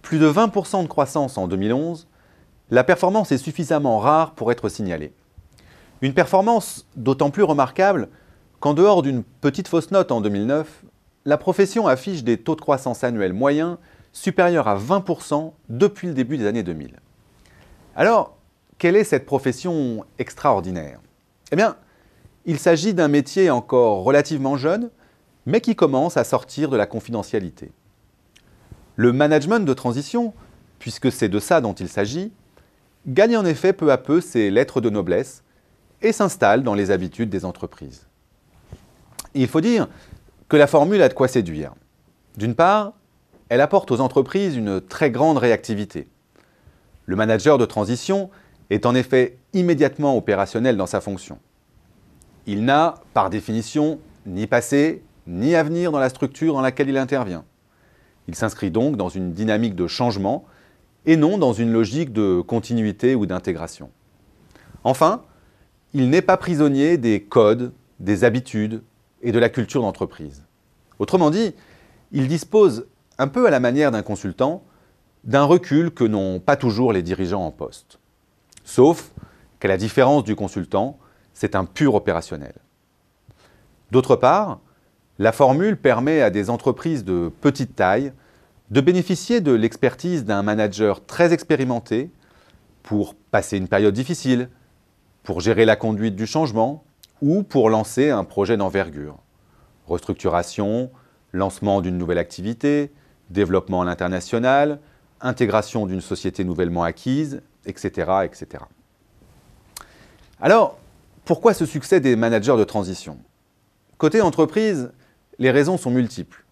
plus de 20% de croissance en 2011, la performance est suffisamment rare pour être signalée. Une performance d'autant plus remarquable qu'en dehors d'une petite fausse note en 2009, la profession affiche des taux de croissance annuels moyens supérieurs à 20% depuis le début des années 2000. Alors, quelle est cette profession extraordinaire? Eh bien, il s'agit d'un métier encore relativement jeune, mais qui commence à sortir de la confidentialité. Le management de transition, puisque c'est de ça dont il s'agit, gagne en effet peu à peu ses lettres de noblesse et s'installe dans les habitudes des entreprises. Il faut dire que la formule a de quoi séduire. D'une part, elle apporte aux entreprises une très grande réactivité. Le manager de transition est en effet immédiatement opérationnel dans sa fonction. Il n'a, par définition, ni passé, ni avenir dans la structure dans laquelle il intervient. Il s'inscrit donc dans une dynamique de changement et non dans une logique de continuité ou d'intégration. Enfin, il n'est pas prisonnier des codes, des habitudes et de la culture d'entreprise. Autrement dit, il dispose, un peu à la manière d'un consultant, d'un recul que n'ont pas toujours les dirigeants en poste. Sauf qu'à la différence du consultant, c'est un pur opérationnel. D'autre part, la formule permet à des entreprises de petite taille de bénéficier de l'expertise d'un manager très expérimenté pour passer une période difficile, pour gérer la conduite du changement ou pour lancer un projet d'envergure. Restructuration, lancement d'une nouvelle activité, développement à l'international, intégration d'une société nouvellement acquise, etc., etc. Alors, pourquoi ce succès des managers de transition? Côté entreprise, les raisons sont multiples.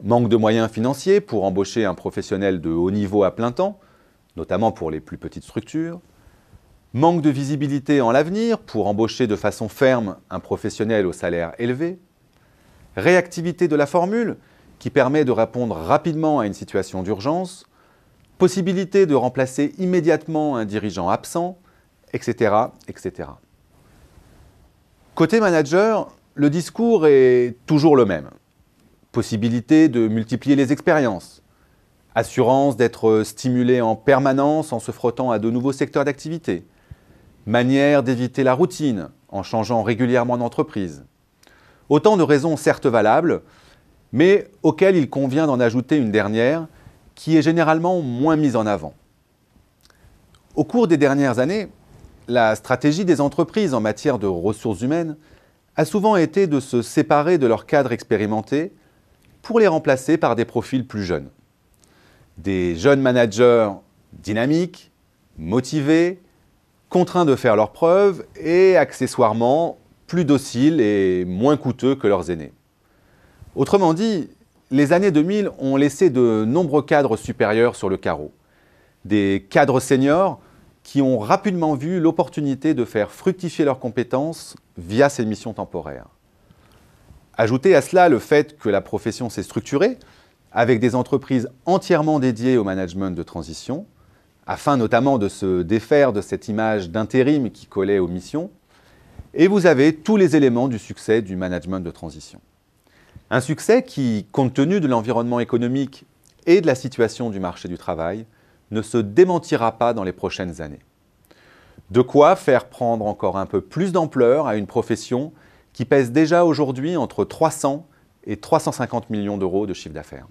Manque de moyens financiers pour embaucher un professionnel de haut niveau à plein temps, notamment pour les plus petites structures. Manque de visibilité en l'avenir pour embaucher de façon ferme un professionnel au salaire élevé. Réactivité de la formule qui permet de répondre rapidement à une situation d'urgence. Possibilité de remplacer immédiatement un dirigeant absent, etc., etc. Côté manager, le discours est toujours le même. Possibilité de multiplier les expériences. Assurance d'être stimulé en permanence en se frottant à de nouveaux secteurs d'activité. Manière d'éviter la routine en changeant régulièrement d'entreprise. Autant de raisons certes valables, mais auxquelles il convient d'en ajouter une dernière qui est généralement moins mise en avant. Au cours des dernières années, la stratégie des entreprises en matière de ressources humaines a souvent été de se séparer de leurs cadres expérimentés pour les remplacer par des profils plus jeunes. Des jeunes managers dynamiques, motivés, contraints de faire leurs preuves et accessoirement plus dociles et moins coûteux que leurs aînés. Autrement dit, les années 2000 ont laissé de nombreux cadres supérieurs sur le carreau. Des cadres seniors qui ont rapidement vu l'opportunité de faire fructifier leurs compétences via ces missions temporaires. Ajoutez à cela le fait que la profession s'est structurée avec des entreprises entièrement dédiées au management de transition, afin notamment de se défaire de cette image d'intérim qui collait aux missions, et vous avez tous les éléments du succès du management de transition. Un succès qui, compte tenu de l'environnement économique et de la situation du marché du travail, ne se démentira pas dans les prochaines années. De quoi faire prendre encore un peu plus d'ampleur à une profession qui pèse déjà aujourd'hui entre 300 et 350 millions d'euros de chiffre d'affaires.